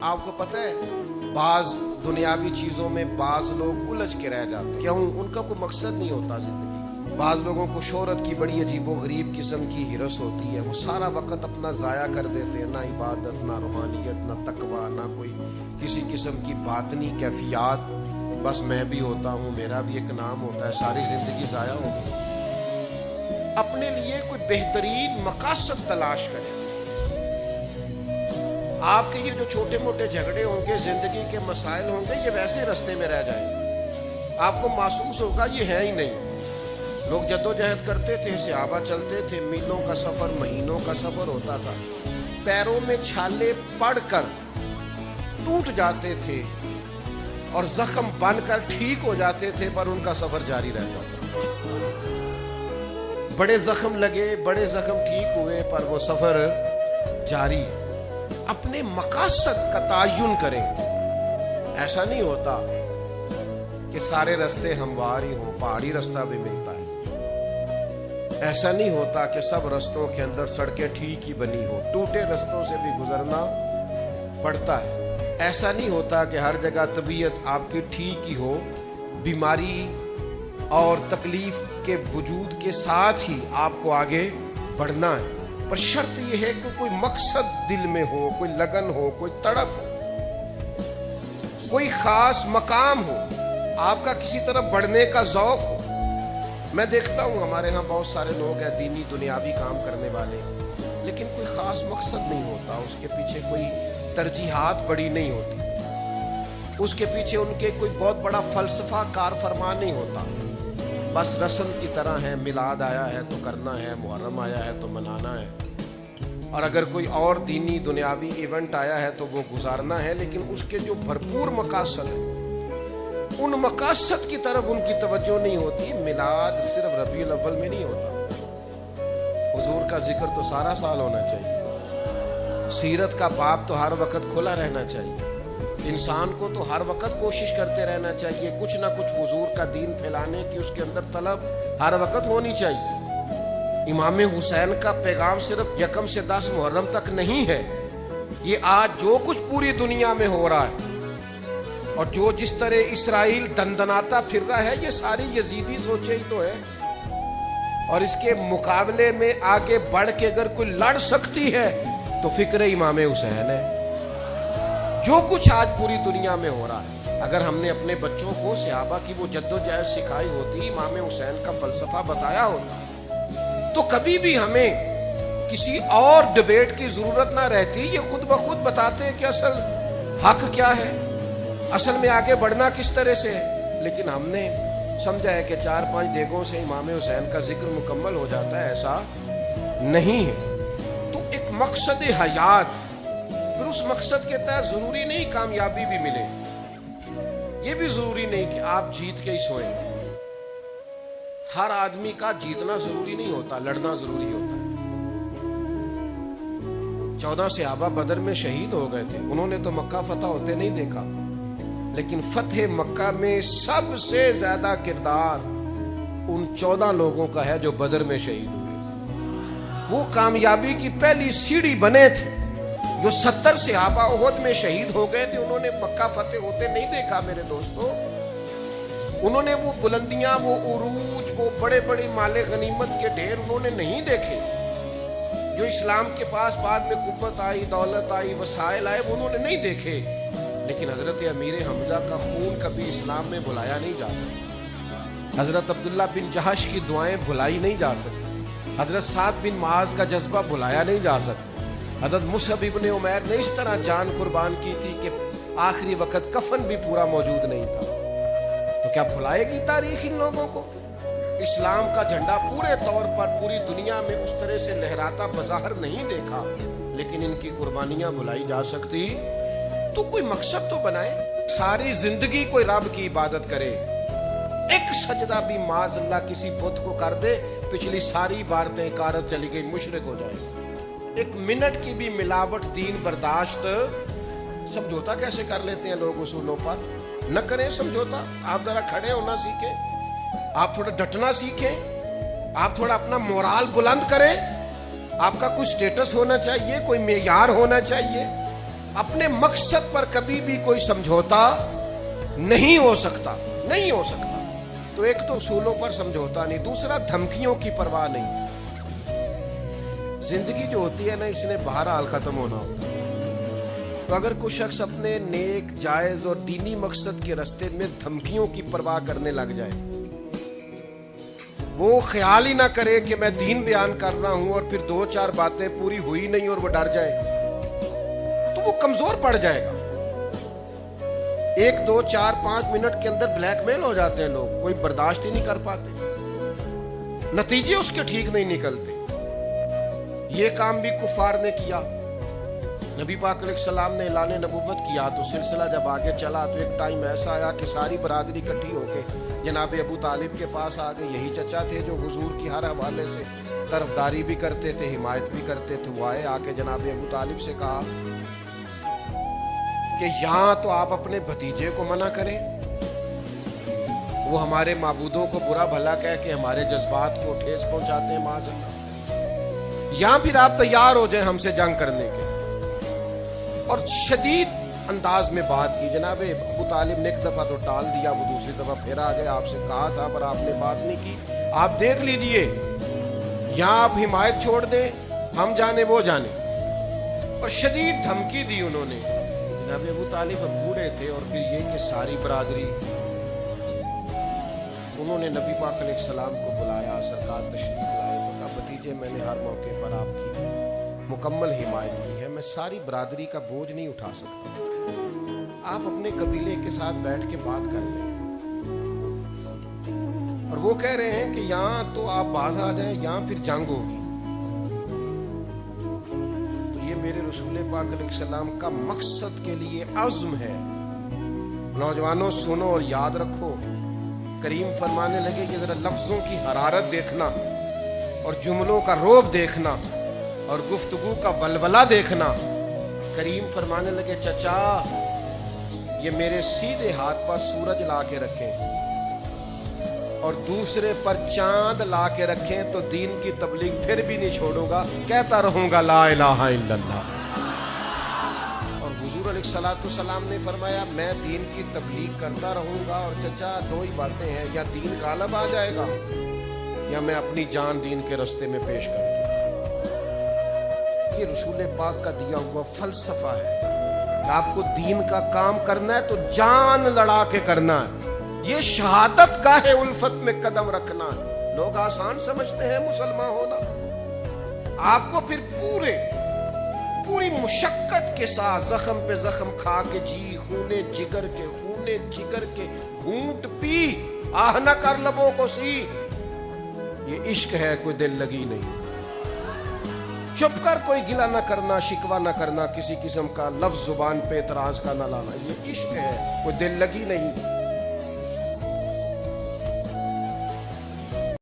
آپ کو پتہ ہے بعض دنیاوی چیزوں میں بعض لوگ الجھ کے رہ جاتے ہیں، کیوں؟ ان کا کوئی مقصد نہیں ہوتا زندگی۔ بعض لوگوں کو شہرت کی بڑی عجیب و غریب قسم کی ہرس ہوتی ہے، وہ سارا وقت اپنا ضائع کر دیتے ہیں، نہ عبادت، نہ روحانیت، نہ تقویٰ، نہ کوئی کسی قسم کی باطنی کیفیات۔ بس میں بھی ہوتا ہوں، میرا بھی ایک نام ہوتا ہے، ساری زندگی ضائع ہو گئی۔ اپنے لیے کوئی بہترین مقاصد تلاش کریں۔ آپ کے یہ جو چھوٹے موٹے جھگڑے ہوں گے، زندگی کے مسائل ہوں گے، یہ ویسے رستے میں رہ جائیں گے۔ آپ کو محسوس ہوگا یہ ہے ہی نہیں۔ لوگ جدوجہد کرتے تھے، صحابہ چلتے تھے، میلوں کا سفر، مہینوں کا سفر ہوتا تھا، پیروں میں چھالے پڑ کر ٹوٹ جاتے تھے اور زخم بن کر ٹھیک ہو جاتے تھے، پر ان کا سفر جاری رہتا تھا۔ بڑے زخم لگے، بڑے زخم ٹھیک ہوئے، پر وہ سفر جاری۔ اپنے مقاصد کا تعین کریں۔ ایسا نہیں ہوتا کہ سارے راستے ہموار ہی ہوں، پہاڑی راستہ بھی ملتا ہے۔ ایسا نہیں ہوتا کہ سب راستوں کے اندر سڑکیں ٹھیک ہی بنی ہو، ٹوٹے راستوں سے بھی گزرنا پڑتا ہے۔ ایسا نہیں ہوتا کہ ہر جگہ طبیعت آپ کی ٹھیک ہی ہو، بیماری اور تکلیف کے وجود کے ساتھ ہی آپ کو آگے بڑھنا ہے، پر شرط یہ ہے کہ کوئی مقصد دل میں ہو، کوئی لگن ہو، کوئی تڑپ ہو، کوئی خاص مقام ہو، آپ کا کسی طرف بڑھنے کا ذوق ہو۔ میں دیکھتا ہوں ہمارے ہاں بہت سارے لوگ ہیں دینی دنیاوی کام کرنے والے، لیکن کوئی خاص مقصد نہیں ہوتا، اس کے پیچھے کوئی ترجیحات بڑی نہیں ہوتی، اس کے پیچھے ان کے کوئی بہت بڑا فلسفہ کار فرما نہیں ہوتا۔ بس رسم کی طرح ہے، میلاد آیا ہے تو کرنا ہے، محرم آیا ہے تو منانا ہے، اور اگر کوئی اور دینی دنیاوی ایونٹ آیا ہے تو وہ گزارنا ہے، لیکن اس کے جو بھرپور مقاصد ہیں ان مقاصد کی طرف ان کی توجہ نہیں ہوتی۔ میلاد صرف ربیع الاول میں نہیں ہوتا، حضور کا ذکر تو سارا سال ہونا چاہیے، سیرت کا باب تو ہر وقت کھلا رہنا چاہیے، انسان کو تو ہر وقت کوشش کرتے رہنا چاہیے، کچھ نہ کچھ حضور کا دین پھیلانے کی اس کے اندر طلب ہر وقت ہونی چاہیے۔ امام حسین کا پیغام صرف 1 سے 10 محرم تک نہیں ہے، یہ آج جو کچھ پوری دنیا میں ہو رہا ہے اور جو جس طرح اسرائیل دندناتا پھر رہا ہے، یہ ساری یزیدی سوچے ہی تو ہے، اور اس کے مقابلے میں آگے بڑھ کے اگر کوئی لڑ سکتی ہے تو فکر امام حسین ہے۔ جو کچھ آج پوری دنیا میں ہو رہا ہے، اگر ہم نے اپنے بچوں کو صحابہ کی وہ جدوجہد سکھائی ہوتی، امام حسین کا فلسفہ بتایا ہوتا، تو کبھی بھی ہمیں کسی اور ڈیبیٹ کی ضرورت نہ رہتی۔ یہ خود بخود بتاتے ہیں کہ اصل حق کیا ہے، اصل میں آگے بڑھنا کس طرح سے ہے، لیکن ہم نے سمجھا ہے کہ 4-5 دیگوں سے امام حسین کا ذکر مکمل ہو جاتا ہے، ایسا نہیں ہے۔ تو ایک مقصد حیات، پھر اس مقصد کے تحت ضروری نہیں کامیابی بھی ملے، یہ بھی ضروری نہیں کہ آپ جیت کے ہی سوئیں۔ ہر آدمی کا جیتنا ضروری نہیں ہوتا، لڑنا ضروری ہوتا ہے۔ 14 صحابہ بدر میں شہید ہو گئے تھے، انہوں نے تو مکہ فتح ہوتے نہیں دیکھا، لیکن فتح مکہ میں سب سے زیادہ کردار ان 14 لوگوں کا ہے جو بدر میں شہید ہوئے۔ وہ کامیابی کی پہلی سیڑھی بنے تھے۔ جو 70 صحابہ احد میں شہید ہو گئے تھے، انہوں نے مکہ فتح ہوتے نہیں دیکھا میرے دوستو، انہوں نے وہ بلندیاں، وہ عروج، وہ بڑے بڑے مال غنیمت کے ڈھیر انہوں نے نہیں دیکھے۔ جو اسلام کے پاس بعد میں قوت آئی، دولت آئی، وسائل آئے، وہ انہوں نے نہیں دیکھے، لیکن حضرت امیر حمزہ کا خون کبھی اسلام میں بھلایا نہیں جا سکتا، حضرت عبداللہ بن جہش کی دعائیں بھلائی نہیں جا سکتی، حضرت سعد بن معاذ کا جذبہ بھلایا نہیں جا سکتا، حضرت مصعب ابن عمیر نے اس طرح جان قربان کی تھی کہ آخری وقت کفن بھی پورا موجود نہیں تھا۔ تو کیا بھلائے گی تاریخ ان لوگوں کو؟ اسلام کا جھنڈا پورے طور پر پوری دنیا میں اس طرح سے لہراتا بظاہر نہیں دیکھا، لیکن ان کی قربانیاں بھلائی جا سکتی؟ تو کوئی مقصد تو بنائے۔ ساری زندگی کوئی رب کی عبادت کرے، ایک سجدہ بھی معاذ اللہ کسی بت کو کر دے، پچھلی ساری عبادتیں کارت چلی گئی، مشرک ہو جائے۔ ایک منٹ کی بھی ملاوٹ دین برداشت، سمجھوتا کیسے کر لیتے ہیں لوگ اصولوں پر؟ نہ کریں سمجھوتا، آپ ذرا کھڑے ہونا سیکھیں، آپ تھوڑا ڈٹنا سیکھیں، آپ تھوڑا اپنا مورال بلند کریں، آپ کا کوئی سٹیٹس ہونا چاہیے، کوئی معیار ہونا چاہیے۔ اپنے مقصد پر کبھی بھی کوئی سمجھوتا نہیں ہو سکتا، نہیں ہو سکتا۔ تو ایک تو اصولوں پر سمجھوتا نہیں، دوسرا دھمکیوں کی پرواہ نہیں۔ زندگی جو ہوتی ہے نا، اس نے بہرحال ختم ہونا ہوتا ہے۔ تو اگر کوئی شخص اپنے نیک، جائز اور دینی مقصد کے راستے میں دھمکیوں کی پرواہ کرنے لگ جائے، وہ خیال ہی نہ کرے کہ میں دین بیان کر رہا ہوں اور پھر 2-4 باتیں پوری ہوئی نہیں اور وہ ڈر جائے، تو وہ کمزور پڑ جائے گا۔ 1 2 4 5 منٹ کے اندر بلیک میل ہو جاتے ہیں لوگ، کوئی برداشت ہی نہیں کر پاتے، نتیجے اس کے ٹھیک نہیں نکلتے۔ یہ کام بھی کفار نے کیا۔ نبی پاک علیہ السلام نے اعلان نبوت کیا تو سلسلہ جب آگے چلا تو ایک ٹائم ایسا آیا کہ ساری برادری اکٹھی ہو کے جناب ابو طالب کے پاس آ گئے۔ یہی چچا تھے جو حضور کی ہر حوالے سے طرفداری بھی کرتے تھے، حمایت بھی کرتے تھے۔ وہ آئے، آ کے جناب ابو طالب سے کہا کہ یہاں تو آپ اپنے بھتیجے کو منع کریں، وہ ہمارے معبودوں کو برا بھلا کہہ کے ہمارے جذبات کو ٹھیس پہنچاتے ہیں معاذ اللہ، یہاں پھر آپ تیار ہو جائیں ہم سے جنگ کرنے کے۔ اور شدید انداز میں بات کی۔ جناب ابو طالب نے ایک دفعہ تو ٹال دیا، وہ دوسری دفعہ پھر آ گئے، آپ سے کہا تھا پر آپ نے بات نہیں کی، آپ دیکھ لیجئے یہاں آپ حمایت چھوڑ دیں، ہم جانے وہ جانے۔ اور شدید دھمکی دی انہوں نے۔ جناب ابو طالب اب بوڑھے تھے، اور پھر یہ کہ ساری برادری، انہوں نے نبی پاک علیہ السلام کو بلایا، سرکار تشریف لائے، تو کہا بھتیجے میں نے ہر موقع پر آپ کی مکمل حمایت کی ہے، میں ساری برادری کا بوجھ نہیں اٹھا سکتا، آپ اپنے قبیلے کے ساتھ بیٹھ کے بات کر لیں۔ اور وہ کہہ رہے ہیں کہ یہاں تو آپ باز آ جائیں، یہاں پھر جنگ ہوگی۔ تو یہ میرے رسول پاک علیہ السلام کا مقصد کے لیے عزم ہے۔ نوجوانوں سنو اور یاد رکھو، کریم فرمانے لگے کہ ذرا لفظوں کی حرارت دیکھنا اور جملوں کا روب دیکھنا اور گفتگو کا ولولہ دیکھنا۔ کریم فرمانے لگے چچا یہ میرے سیدھے ہاتھ پر سورج لا کے رکھیں اور دوسرے پر چاند لا کے رکھیں تو دین کی تبلیغ پھر بھی نہیں چھوڑوں گا، کہتا رہوں گا لا الہ الا اللہ۔ اور حضور علیہ السلام نے فرمایا میں دین کی تبلیغ کرتا رہوں گا، اور چچا 2 ہی باتیں ہیں، یا دین غالب آ جائے گا یا میں اپنی جان دین کے راستے میں پیش کر دوں۔ یہ رسول پاک کا دیا ہوا فلسفہ ہے کہ آپ کو دین کا کام کرنا ہے تو جان لڑا کے کرنا ہے، یہ شہادت گاہ الفت میں قدم رکھنا ہے۔ لوگ آسان سمجھتے ہیں مسلمان ہونا، آپ کو پھر پوری مشقت کے ساتھ زخم پہ زخم کھا کے جی خونے جگر کے گھونٹ پی آہ نہ کر لبوں کو سی، یہ عشق ہے، کوئی دل لگی نہیں۔ چپ کر کوئی گلہ نہ کرنا، شکوہ نہ کرنا، کسی قسم کا لفظ زبان پہ اعتراض کا نہ لانا، یہ عشق ہے، کوئی دل لگی نہیں۔